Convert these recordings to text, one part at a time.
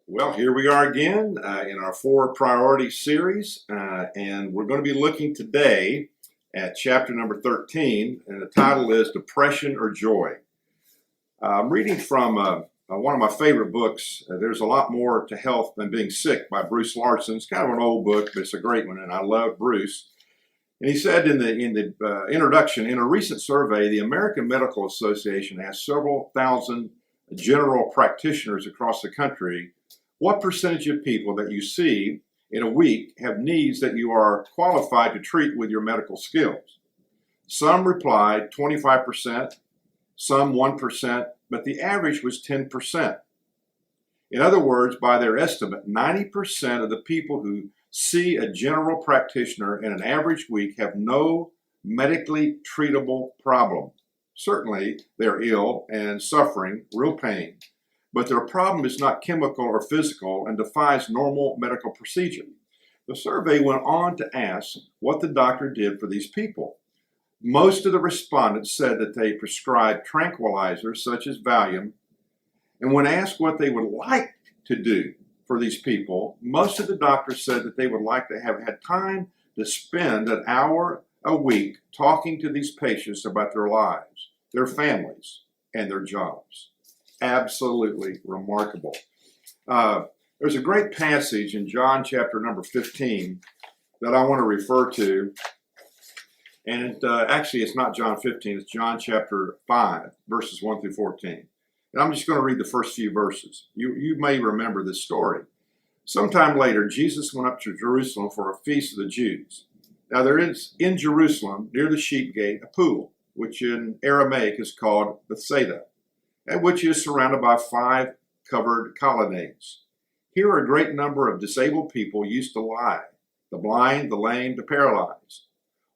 Well, here we are again in our four priority series, and we're going to be looking today at chapter number 13, and the title is Depression or Joy. I'm reading from one of my favorite books, There's a Lot More to Health Than Being Sick by Bruce Larson. It's kind of an old book, but it's a great one, and I love Bruce. And he said in the introduction, in a recent survey, the American Medical Association asked several thousand general practitioners across the country, what percentage of people that you see in a week have needs that you are qualified to treat with your medical skills? Some replied 25%, some 1%, but the average was 10%. In other words, by their estimate, 90% of the people who see a general practitioner in an average week have no medically treatable problem. Certainly, they're ill and suffering real pain, but their problem is not chemical or physical and defies normal medical procedure. The survey went on to ask what the doctor did for these people. Most of the respondents said that they prescribed tranquilizers such as Valium, and when asked what they would like to do for these people, most of the doctors said that they would like to have had time to spend an hour a week talking to these patients about their lives, their families, and their jobs. Absolutely remarkable. There's a great passage in John chapter number 15 that I want to refer to. And actually, it's not John 15, it's John chapter 5, verses 1 through 14. And I'm just going to read the first few verses. You may remember this story. Sometime later, Jesus went up to Jerusalem for a feast of the Jews. Now there is in Jerusalem, near the sheep gate, a pool, which in Aramaic is called Bethsaida, and which is surrounded by 5 covered colonnades. Here a great number of disabled people used to lie, the blind, the lame, the paralyzed.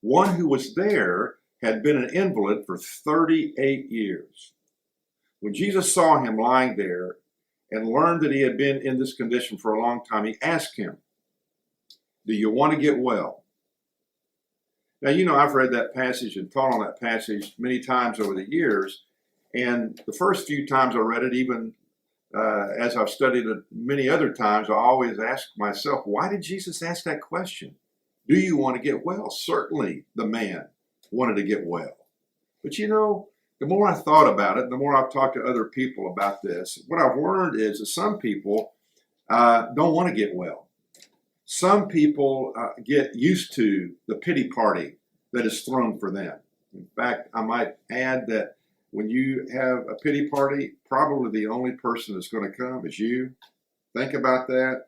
One who was there had been an invalid for 38 years. When Jesus saw him lying there and learned that he had been in this condition for a long time, he asked him, "Do you want to get well?" Now, you know, I've read that passage and taught on that passage many times over the years. And the first few times I read it, even as I've studied it many other times, I always ask myself, why did Jesus ask that question? Do you want to get well? Certainly the man wanted to get well. But you know, the more I thought about it, the more I've talked to other people about this, what I've learned is that some people don't want to get well. Some people get used to the pity party that is thrown for them. In fact, I might add that when you have a pity party, probably the only person that's going to come is you. Think about that.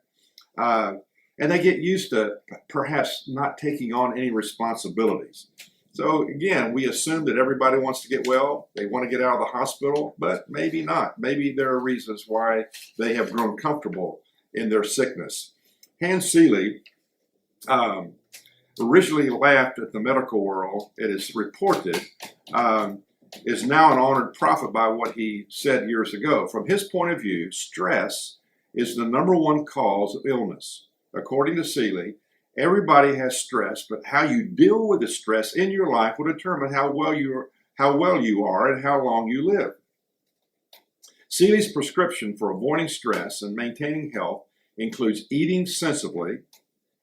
And they get used to perhaps not taking on any responsibilities. So again, we assume that everybody wants to get well. They want to get out of the hospital, but maybe not. Maybe there are reasons why they have grown comfortable in their sickness. Hans Seeley originally laughed at the medical world. It is reported is now an honored prophet by what he said years ago. From his point of view, stress is the number one cause of illness. According to Seeley, everybody has stress, but how you deal with the stress in your life will determine how well you are and how long you live. Seeley's prescription for avoiding stress and maintaining health includes eating sensibly,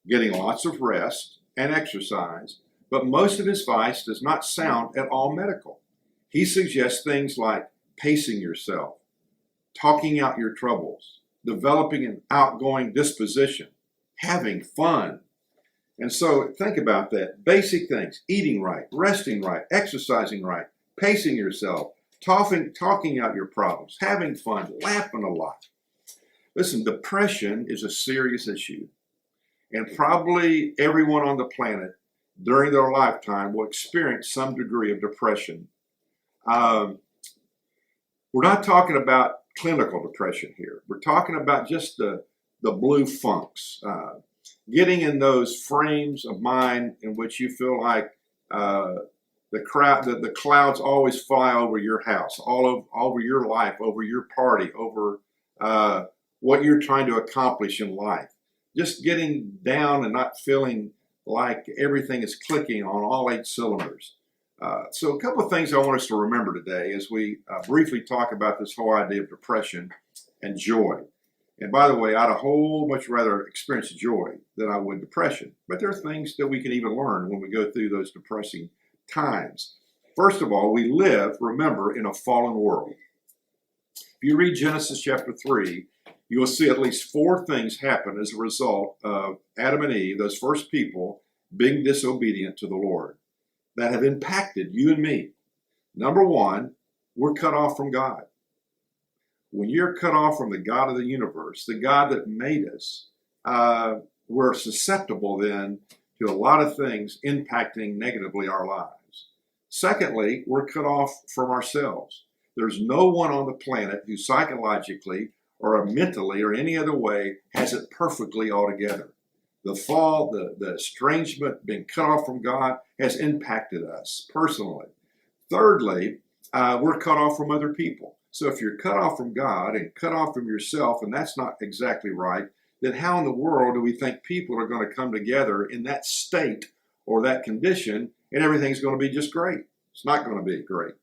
getting lots of rest and exercise, but most of his advice does not sound at all medical. He suggests things like pacing yourself, talking out your troubles, developing an outgoing disposition, having fun. And so think about that. Basic things: eating right, resting right, exercising right, pacing yourself, talking out your problems, having fun, laughing a lot. Listen, depression is a serious issue. And probably everyone on the planet during their lifetime will experience some degree of depression. We're not talking about clinical depression here. We're talking about just the blue funks, getting in those frames of mind in which you feel like the clouds always fly over your house, over your life, over your party, over what you're trying to accomplish in life. Just getting down and not feeling like everything is clicking on all 8 cylinders. So a couple of things I want us to remember today as we briefly talk about this whole idea of depression and joy. And by the way, I'd a whole much rather experience joy than I would depression. But there are things that we can even learn when we go through those depressing times. First of all, we live, remember, in a fallen world. If you read Genesis chapter 3, you will see at least 4 things happen as a result of Adam and Eve, those first people, being disobedient to the Lord, that have impacted you and me. Number 1, we're cut off from God. When you're cut off from the God of the universe, the God that made us, we're susceptible then to a lot of things impacting negatively our lives. Secondly, we're cut off from ourselves. There's no one on the planet who psychologically or mentally or any other way has it perfectly altogether. The fall, the estrangement, being cut off from God has impacted us personally. Thirdly, we're cut off from other people. So if you're cut off from God and cut off from yourself, and that's not exactly right, then how in the world do we think people are going to come together in that state or that condition and everything's going to be just great? It's not going to be great.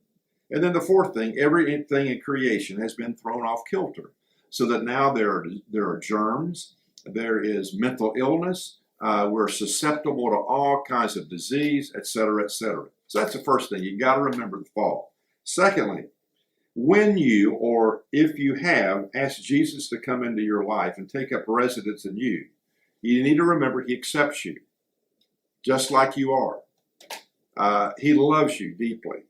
And then the fourth thing, everything in creation has been thrown off kilter, so that now there are germs, there is mental illness, we're susceptible to all kinds of disease, etc., etc. So that's the first thing. You've got to remember the fall. Secondly, when you, or if you have, asked Jesus to come into your life and take up residence in you, you need to remember he accepts you just like you are. He loves you deeply.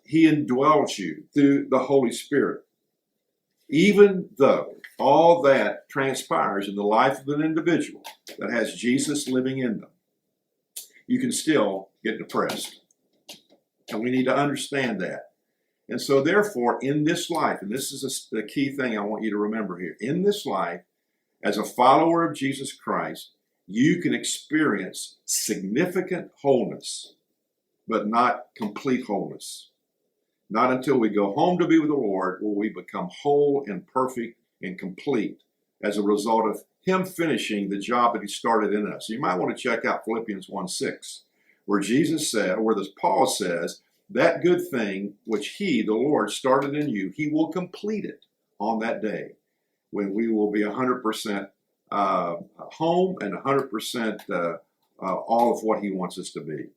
He indwells you through the Holy Spirit. Even though all that transpires in the life of an individual that has Jesus living in them, you can still get depressed. And we need to understand that. And so therefore, in this life, and this is the key thing I want you to remember here, in this life, as a follower of Jesus Christ, you can experience significant wholeness, but not complete wholeness. Not until we go home to be with the Lord will we become whole and perfect and complete as a result of him finishing the job that he started in us. You might want to check out Philippians 1:6, where Jesus said, where Paul says, that good thing which he, the Lord, started in you, he will complete it on that day when we will be 100% home and 100% all of what he wants us to be.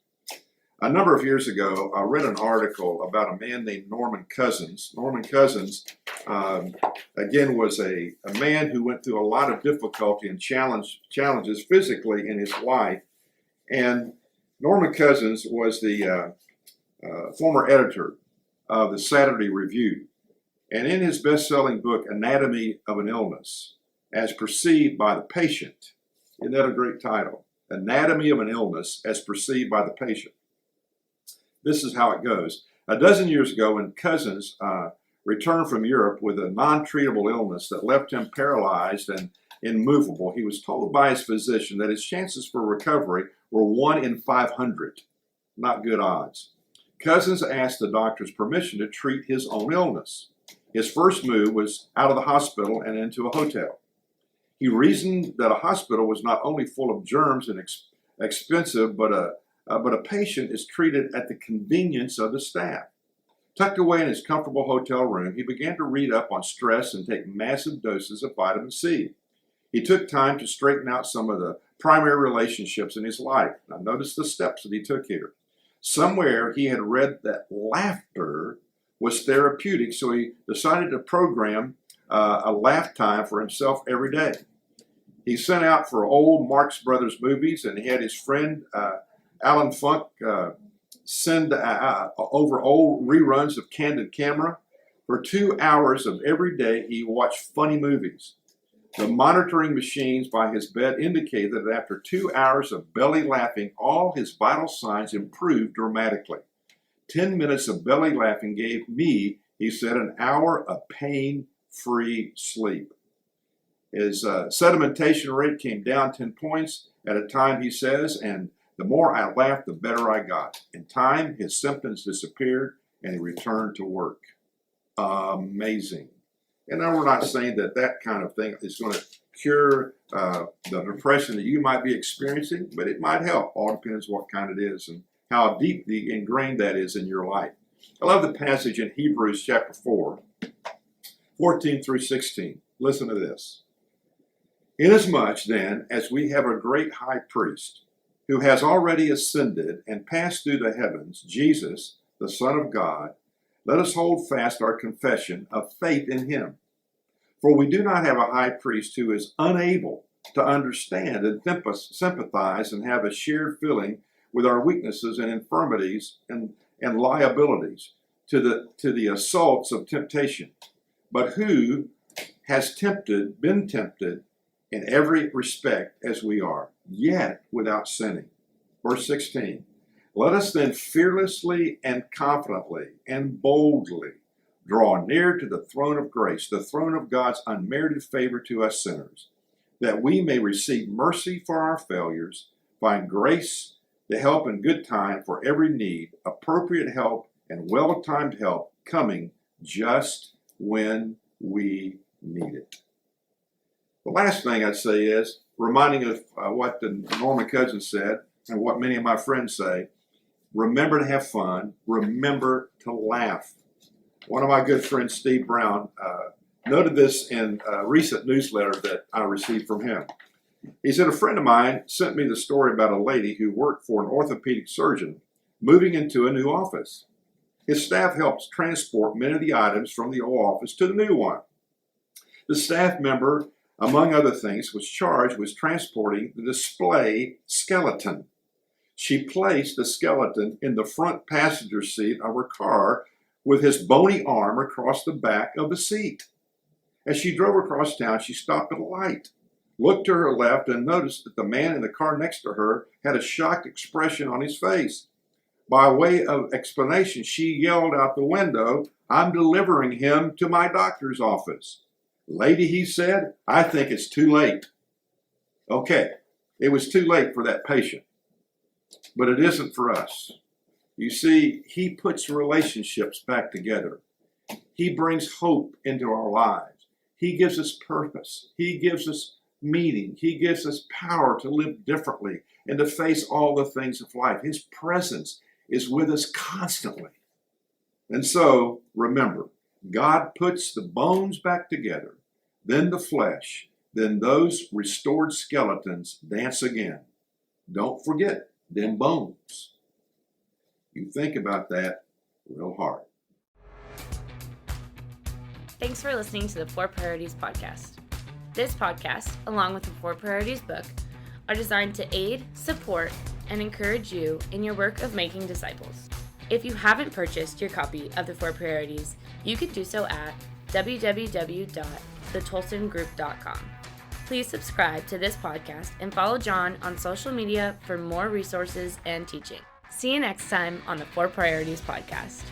A number of years ago, I read an article about a man named Norman Cousins. Norman Cousins, again, was a man who went through a lot of difficulty and challenges physically in his life. And Norman Cousins was the former editor of the Saturday Review. And in his best-selling book, Anatomy of an Illness, as perceived by the patient, isn't that a great title? Anatomy of an Illness as perceived by the patient. This is how it goes. A dozen years ago, when Cousins returned from Europe with a non-treatable illness that left him paralyzed and immovable, he was told by his physician that his chances for recovery were 1 in 500. Not good odds. Cousins asked the doctor's permission to treat his own illness. His first move was out of the hospital and into a hotel. He reasoned that a hospital was not only full of germs and expensive, but a patient is treated at the convenience of the staff. Tucked away in his comfortable hotel room, he began to read up on stress and take massive doses of vitamin C. He took time to straighten out some of the primary relationships in his life. Now notice the steps that he took here. Somewhere he had read that laughter was therapeutic, so he decided to program a laugh time for himself every day. He sent out for old Marx Brothers movies, and he had his friend Alan Funk send over old reruns of Candid Camera. For 2 hours of every day, he watched funny movies. The monitoring machines by his bed indicated that after 2 hours of belly laughing, all his vital signs improved dramatically. 10 minutes of belly laughing gave me, he said, an hour of pain-free sleep. His sedimentation rate came down 10 points at a time, he says, and the more I laughed, the better I got. In time, his symptoms disappeared, and he returned to work. Amazing. And now we're not saying that that kind of thing is going to cure the depression that you might be experiencing, but it might help. All depends what kind it is and how deeply ingrained that is in your life. I love the passage in Hebrews chapter 4, 14 through 16. Listen to this. Inasmuch then as we have a great high priest who has already ascended and passed through the heavens, Jesus, the Son of God, let us hold fast our confession of faith in him. For we do not have a high priest who is unable to understand and sympathize and have a shared feeling with our weaknesses and infirmities and liabilities to the assaults of temptation, but who has been tempted in every respect as we are, yet without sinning. Verse 16, let us then fearlessly and confidently and boldly draw near to the throne of grace, the throne of God's unmerited favor to us sinners, that we may receive mercy for our failures, find grace to help in good time for every need, appropriate help and well-timed help coming just when we need it. The last thing I'd say is, reminding of what the Norman Cousin said and what many of my friends say, remember to have fun, remember to laugh. One of my good friends, Steve Brown, noted this in a recent newsletter that I received from him. He said, a friend of mine sent me the story about a lady who worked for an orthopedic surgeon moving into a new office. His staff helps transport many of the items from the old office to the new one. The staff member, among other things, was charged with transporting the display skeleton. She placed the skeleton in the front passenger seat of her car with his bony arm across the back of the seat. As she drove across town, she stopped at a light, looked to her left, and noticed that the man in the car next to her had a shocked expression on his face. By way of explanation, she yelled out the window, I'm delivering him to my doctor's office. Lady, he said, I think it's too late. Okay, it was too late for that patient, but it isn't for us. You see, he puts relationships back together. He brings hope into our lives. He gives us purpose. He gives us meaning. He gives us power to live differently and to face all the things of life. His presence is with us constantly. And so, remember, God puts the bones back together, then the flesh, then those restored skeletons dance again. Don't forget them bones. You think about that real hard. Thanks for listening to the 4 Priorities podcast. This podcast, along with the 4 Priorities book, are designed to aid, support, and encourage you in your work of making disciples. If you haven't purchased your copy of the 4 Priorities, you can do so at www.thetolsongroup.com. Please subscribe to this podcast and follow John on social media for more resources and teaching. See you next time on the 4 Priorities podcast.